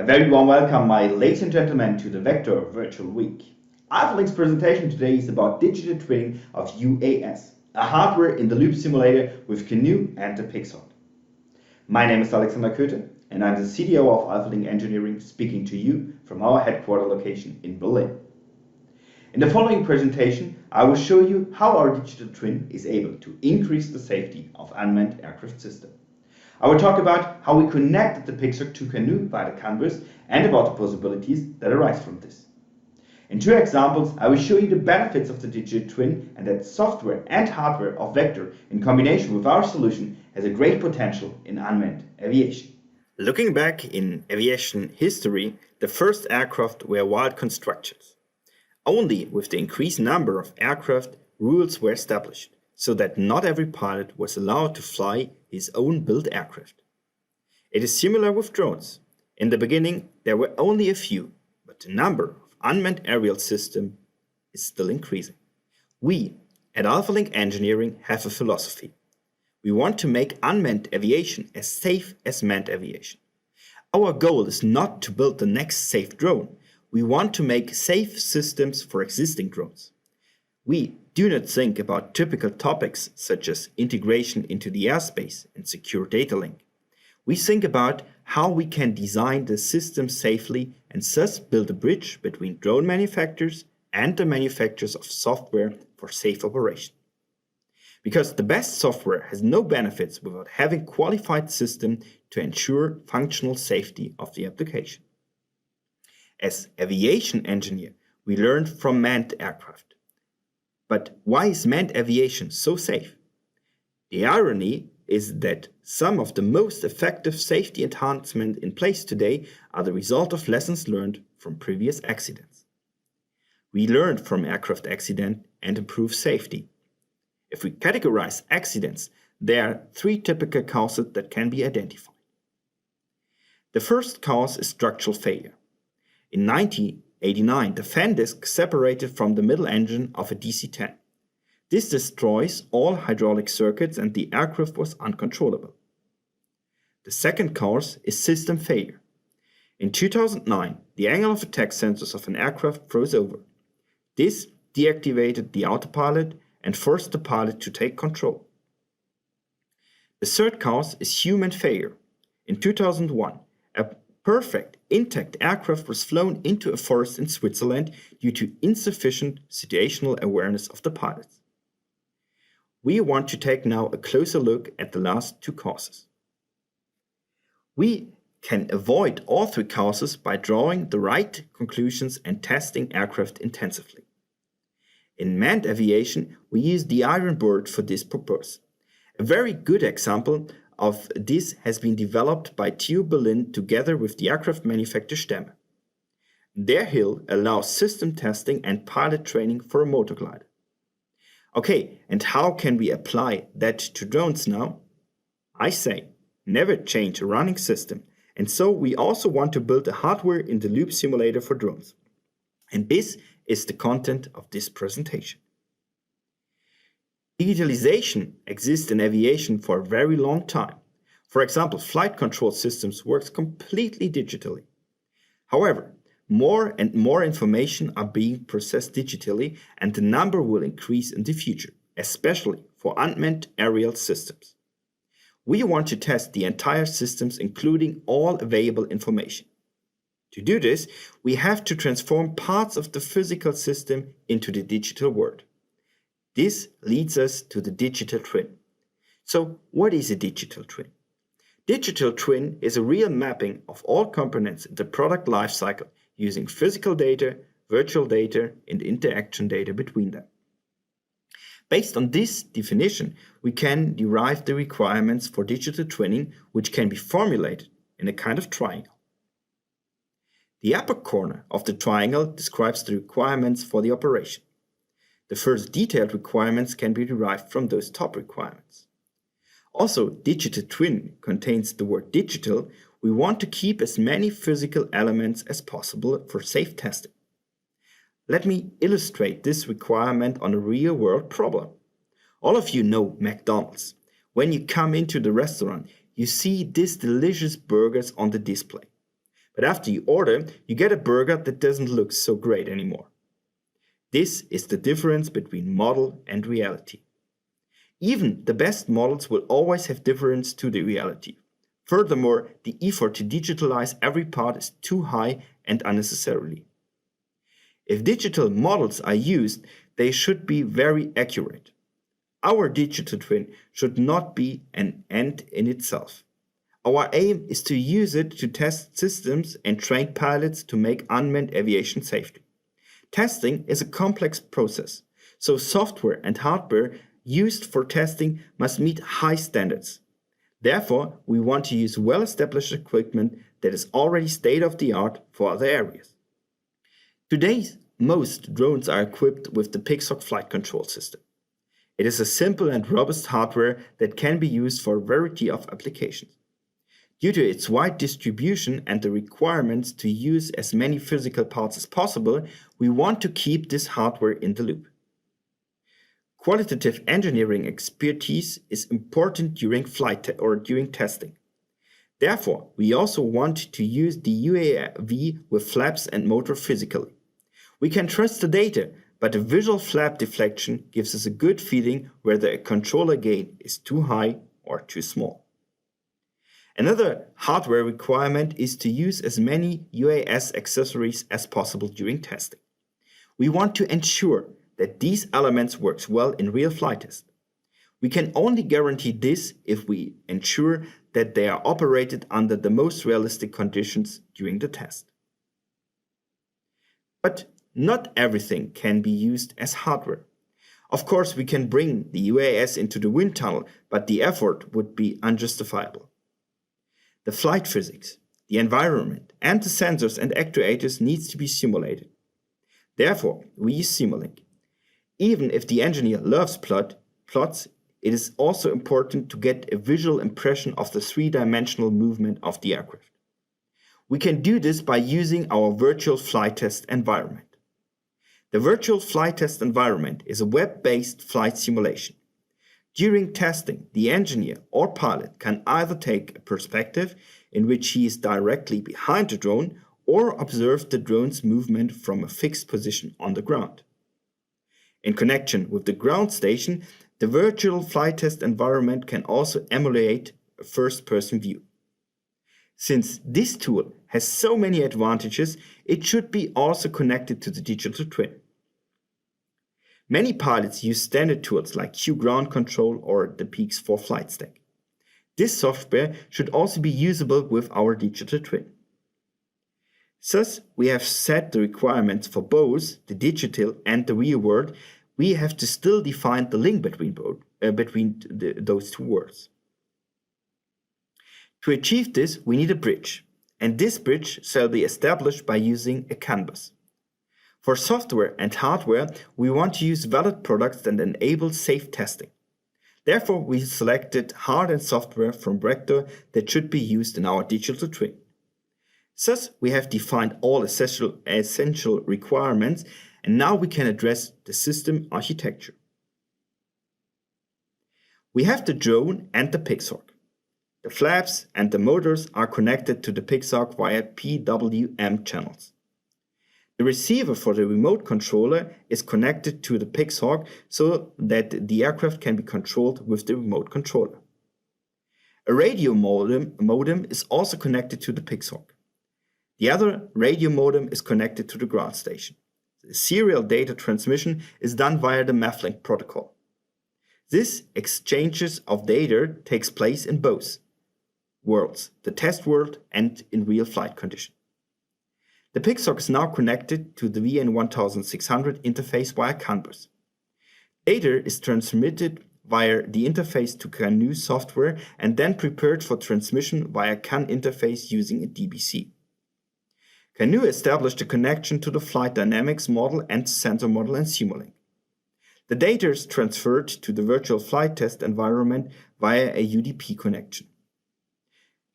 very warm welcome, my ladies and gentlemen, to the Vector Virtual Week. AlphaLink's presentation today is about digital twinning of UAS, a hardware in the loop simulator with CANoe and the Pixhawk. My name is Alexander Köthe, and I'm the CDO of AlphaLink Engineering, speaking to you from our headquarter location in Berlin. In the following presentation, I will show you how our digital twin is able to increase the safety of unmanned aircraft systems. I will talk about how we connected the Pixhawk to CANoe via the canvas and about the possibilities that arise from this. In two examples, I will show you the benefits of the digital twin and that software and hardware of Vector in combination with our solution has a great potential in unmanned aviation. Looking back in aviation history, the first aircraft were wild constructions. Only with the increased number of aircraft, rules were established, so that not every pilot was allowed to fly his own built aircraft. It is similar with drones. In the beginning, there were only a few, but the number of unmanned aerial systems is still increasing. We, at AlphaLink Engineering, have a philosophy. We want to make unmanned aviation as safe as manned aviation. Our goal is not to build the next safe drone. We want to make safe systems for existing drones. We do not think about typical topics such as integration into the airspace and secure data link. We think about how we can design the system safely and thus build a bridge between drone manufacturers and the manufacturers of software for safe operation. Because the best software has no benefits without having qualified system to ensure functional safety of the application. As aviation engineer, we learned from manned aircraft. But why is manned aviation so safe? The irony is that some of the most effective safety enhancements in place today are the result of lessons learned from previous accidents. We learned from aircraft accidents and improved safety. If we categorize accidents, there are three typical causes that can be identified. The first cause is structural failure. In 1989, the fan disc separated from the middle engine of a DC-10. This destroys all hydraulic circuits and the aircraft was uncontrollable. The second cause is system failure. In 2009, the angle of attack sensors of an aircraft froze over. This deactivated the autopilot and forced the pilot to take control. The third cause is human failure. In 2001, a perfect, intact aircraft was flown into a forest in Switzerland due to insufficient situational awareness of the pilots. We want to take now a closer look at the last two causes. We can avoid all three causes by drawing the right conclusions and testing aircraft intensively. In manned aviation, we use the Iron Bird for this purpose. A very good example of this has been developed by TU Berlin together with the aircraft manufacturer Stemme. Their HIL allows system testing and pilot training for a motor glider. Okay, and how can we apply that to drones now? I say, never change a running system, and so we also want to build a hardware in the loop simulator for drones. And this is the content of this presentation. Digitalization exists in aviation for a very long time. For example, flight control systems work completely digitally. However, more and more information are being processed digitally and the number will increase in the future, especially for unmanned aerial systems. We want to test the entire systems including all available information. To do this, we have to transform parts of the physical system into the digital world. This leads us to the digital twin. So, what is a digital twin? Digital twin is a real mapping of all components in the product lifecycle using physical data, virtual data, and interaction data between them. Based on this definition, we can derive the requirements for digital twinning, which can be formulated in a kind of triangle. The upper corner of the triangle describes the requirements for the operation. The first detailed requirements can be derived from those top requirements. Also, digital twin contains the word digital. We want to keep as many physical elements as possible for safe testing. Let me illustrate this requirement on a real-world problem. All of you know McDonald's. When you come into the restaurant, you see these delicious burgers on the display. But after you order, you get a burger that doesn't look so great anymore. This is the difference between model and reality. Even the best models will always have difference to the reality. Furthermore, the effort to digitalize every part is too high and unnecessarily. If digital models are used, they should be very accurate. Our digital twin should not be an end in itself. Our aim is to use it to test systems and train pilots to make unmanned aviation safely. Testing is a complex process, so software and hardware used for testing must meet high standards. Therefore, we want to use well-established equipment that is already state-of-the-art for other areas. Today, most drones are equipped with the Pixhawk flight control system. It is a simple and robust hardware that can be used for a variety of applications. Due to its wide distribution and the requirements to use as many physical parts as possible, we want to keep this hardware in the loop. Qualitative engineering expertise is important during flight or during testing. Therefore, we also want to use the UAV with flaps and motor physically. We can trust the data, but a visual flap deflection gives us a good feeling whether a controller gain is too high or too small. Another hardware requirement is to use as many UAS accessories as possible during testing. We want to ensure that these elements work well in real flight tests. We can only guarantee this if we ensure that they are operated under the most realistic conditions during the test. But not everything can be used as hardware. Of course, we can bring the UAS into the wind tunnel, but the effort would be unjustifiable. The flight physics, the environment, and the sensors and actuators needs to be simulated. Therefore, we use Simulink. Even if the engineer loves plots, it is also important to get a visual impression of the three-dimensional movement of the aircraft. We can do this by using our virtual flight test environment. The virtual flight test environment is a web-based flight simulation. During testing, the engineer or pilot can either take a perspective in which he is directly behind the drone or observe the drone's movement from a fixed position on the ground. In connection with the ground station, the virtual flight test environment can also emulate a first-person view. Since this tool has so many advantages, it should be also connected to the digital twin. Many pilots use standard tools like Q-Ground Control or the Peaks for Flight Stack. This software should also be usable with our digital twin. Thus, we have set the requirements for both the digital and the real world. We have to still define the link between those two worlds. To achieve this, we need a bridge, and this bridge shall be established by using a canvas. For software and hardware, we want to use valid products that enable safe testing. Therefore, we selected hard and software from Vector that should be used in our digital twin. Thus, we have defined all essential requirements, and now we can address the system architecture. We have the drone and the Pixhawk. The flaps and the motors are connected to the Pixhawk via PWM channels. The receiver for the remote controller is connected to the Pixhawk so that the aircraft can be controlled with the remote controller. A radio modem is also connected to the Pixhawk. The other radio modem is connected to the ground station. The serial data transmission is done via the AlphaLink protocol. This exchanges of data takes place in both worlds, the test world and in real flight condition. The Pixhawk is now connected to the VN1600 interface via CAN bus. Data is transmitted via the interface to CANoe software and then prepared for transmission via CAN interface using a DBC. CANoe established a connection to the flight dynamics model and sensor model in Simulink. The data is transferred to the virtual flight test environment via a UDP connection.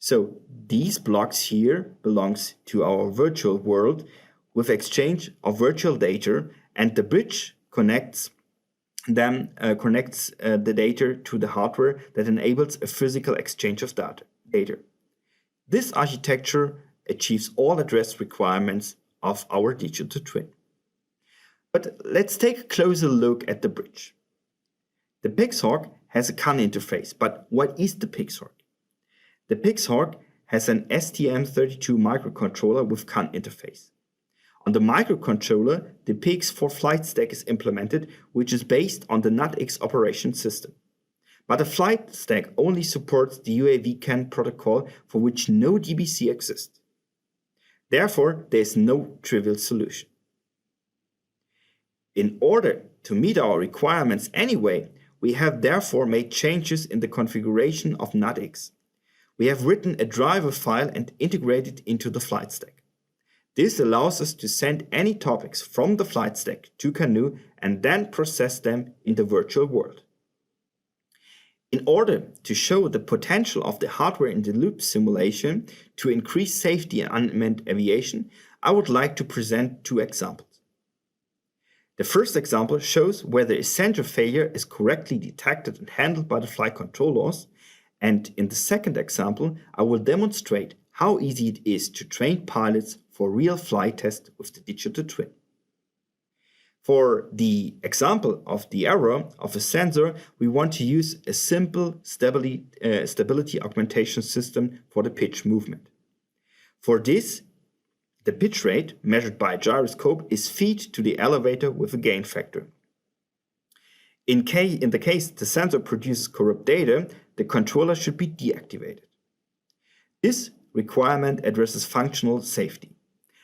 So these blocks here belongs to our virtual world with exchange of virtual data, and the bridge connects the data to the hardware that enables a physical exchange of data. This architecture achieves all addressed requirements of our digital twin. But let's take a closer look at the bridge. The Pixhawk has a CAN interface, but what is the Pixhawk? The Pixhawk has an STM32 microcontroller with CAN interface. On the microcontroller, the PX4 flight stack is implemented, which is based on the NUTX operation system. But the flight stack only supports the UAV CAN protocol, for which no DBC exists. Therefore, there is no trivial solution. In order to meet our requirements anyway, we have therefore made changes in the configuration of NUTX. We have written a driver file and integrated it into the flight stack. This allows us to send any topics from the flight stack to CANoe and then process them in the virtual world. In order to show the potential of the hardware-in-the-loop simulation to increase safety in unmanned aviation, I would like to present two examples. The first example shows whether a sensor failure is correctly detected and handled by the flight controllers, and in the second example, I will demonstrate how easy it is to train pilots for real flight tests with the digital twin. For the example of the error of a sensor, we want to use a simple stability augmentation system for the pitch movement. For this, the pitch rate, measured by a gyroscope, is fed to the elevator with a gain factor. In the case the sensor produces corrupt data, the controller should be deactivated. This requirement addresses functional safety.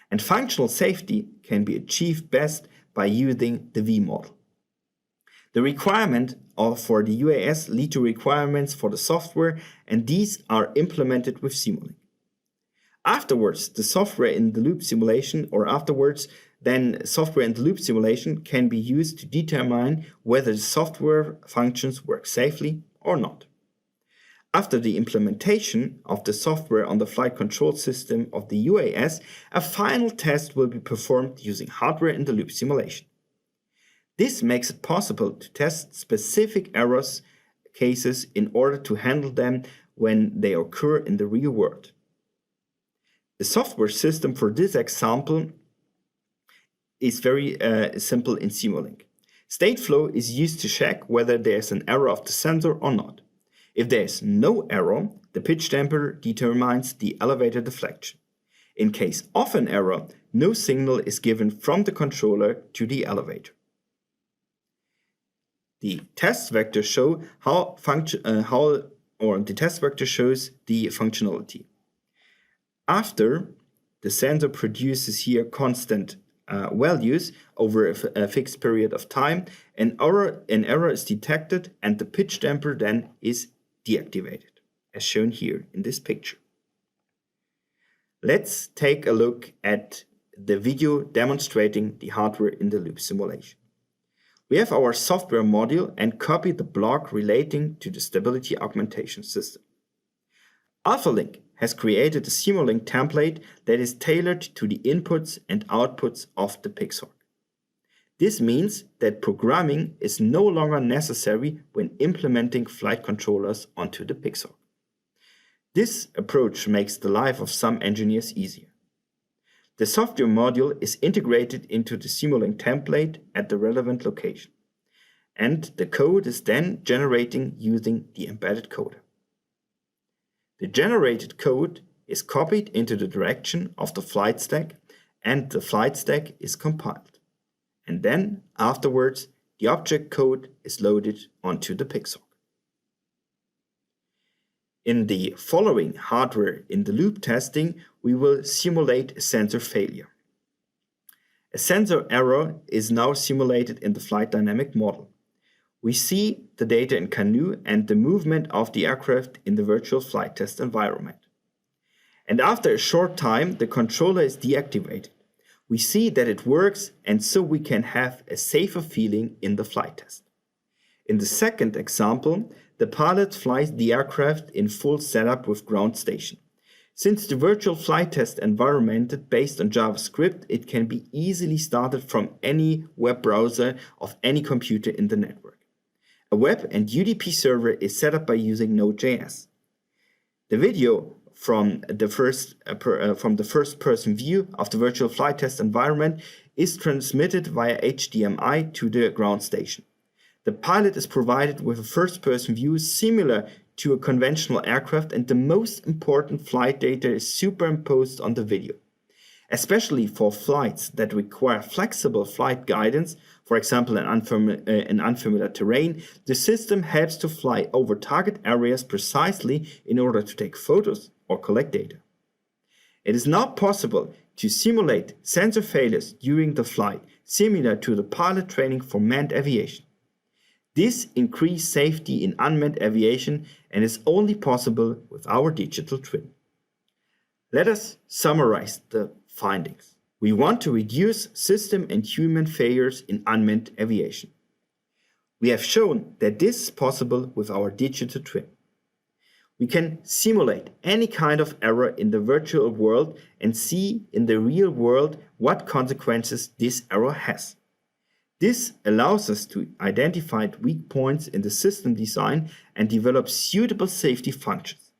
And functional safety can be achieved best by using the V model. The requirement for the UAS lead to requirements for the software, and these are implemented with Simulink. Afterwards, the software in the loop simulation can be used to determine whether the software functions work safely or not. After the implementation of the software on the flight control system of the UAS, a final test will be performed using hardware-in-the-loop simulation. This makes it possible to test specific errors cases in order to handle them when they occur in the real world. The software system for this example is very simple in Simulink. State flow is used to check whether there is an error of the sensor or not. If there is no error, the pitch damper determines the elevator deflection. In case of an error, no signal is given from the controller to the elevator. The test vector shows the functionality. After the sensor produces here constant values over a fixed period of time, an error is detected and the pitch damper then is deactivated, as shown here in this picture. Let's take a look at the video demonstrating the hardware-in-the-loop simulation. We have our software module and copy the block relating to the stability augmentation system. AlphaLink has created a Simulink template that is tailored to the inputs and outputs of the Pixhawk. This means that programming is no longer necessary when implementing flight controllers onto the Pixhawk. This approach makes the life of some engineers easier. The software module is integrated into the Simulink template at the relevant location, and the code is then generating using the embedded coder. The generated code is copied into the direction of the flight stack, and the flight stack is compiled. And then, afterwards, the object code is loaded onto the Pixhawk. In the following hardware-in-the-loop testing, we will simulate a sensor failure. A sensor error is now simulated in the flight dynamic model. We see the data in CANoe and the movement of the aircraft in the virtual flight test environment. And after a short time, the controller is deactivated. We see that it works, and so we can have a safer feeling in the flight test. In the second example, the pilot flies the aircraft in full setup with ground station. Since the virtual flight test environment is based on JavaScript, it can be easily started from any web browser of any computer in the network. A web and UDP server is set up by using Node.js. The video from the first-person view of the virtual flight test environment is transmitted via HDMI to the ground station. The pilot is provided with a first-person view similar to a conventional aircraft, and the most important flight data is superimposed on the video. Especially for flights that require flexible flight guidance, for example in unfamiliar terrain, the system helps to fly over target areas precisely in order to take photos or collect data. It is now possible to simulate sensor failures during the flight, similar to the pilot training for manned aviation. This increased safety in unmanned aviation and is only possible with our digital twin. Let us summarize the findings. We want to reduce system and human failures in unmanned aviation. We have shown that this is possible with our digital twin. We can simulate any kind of error in the virtual world and see in the real world what consequences this error has. This allows us to identify weak points in the system design and develop suitable safety functions.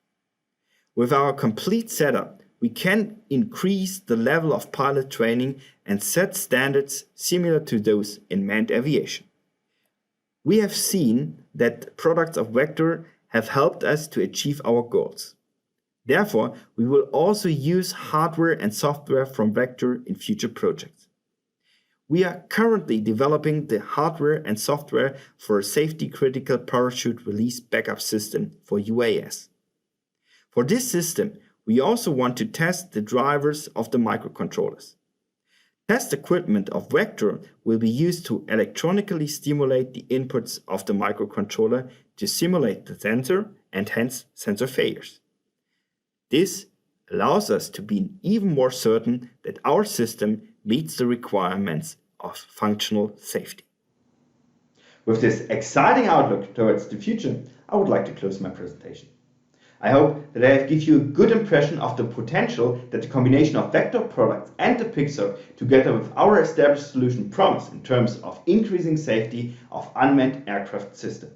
With our complete setup, we can increase the level of pilot training and set standards similar to those in manned aviation. We have seen that products of Vector have helped us to achieve our goals. Therefore, we will also use hardware and software from Vector in future projects. We are currently developing the hardware and software for a safety-critical parachute release backup system for UAS. For this system, we also want to test the drivers of the microcontrollers. Test equipment of Vector will be used to electronically stimulate the inputs of the microcontroller to simulate the sensor and hence sensor failures. This allows us to be even more certain that our system meets the requirements of functional safety. With this exciting outlook towards the future, I would like to close my presentation. I hope that I have given you a good impression of the potential that the combination of Vector products and the Pixhawk together with our established solution promise in terms of increasing safety of unmanned aircraft system.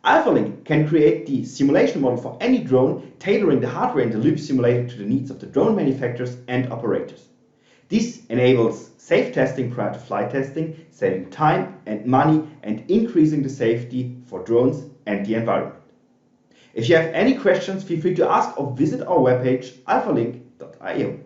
AlphaLink can create the simulation model for any drone, tailoring the hardware in the loop simulator to the needs of the drone manufacturers and operators. This enables safe testing prior to flight testing, saving time and money and increasing the safety for drones and the environment. If you have any questions, feel free to ask or visit our webpage alphalink.io.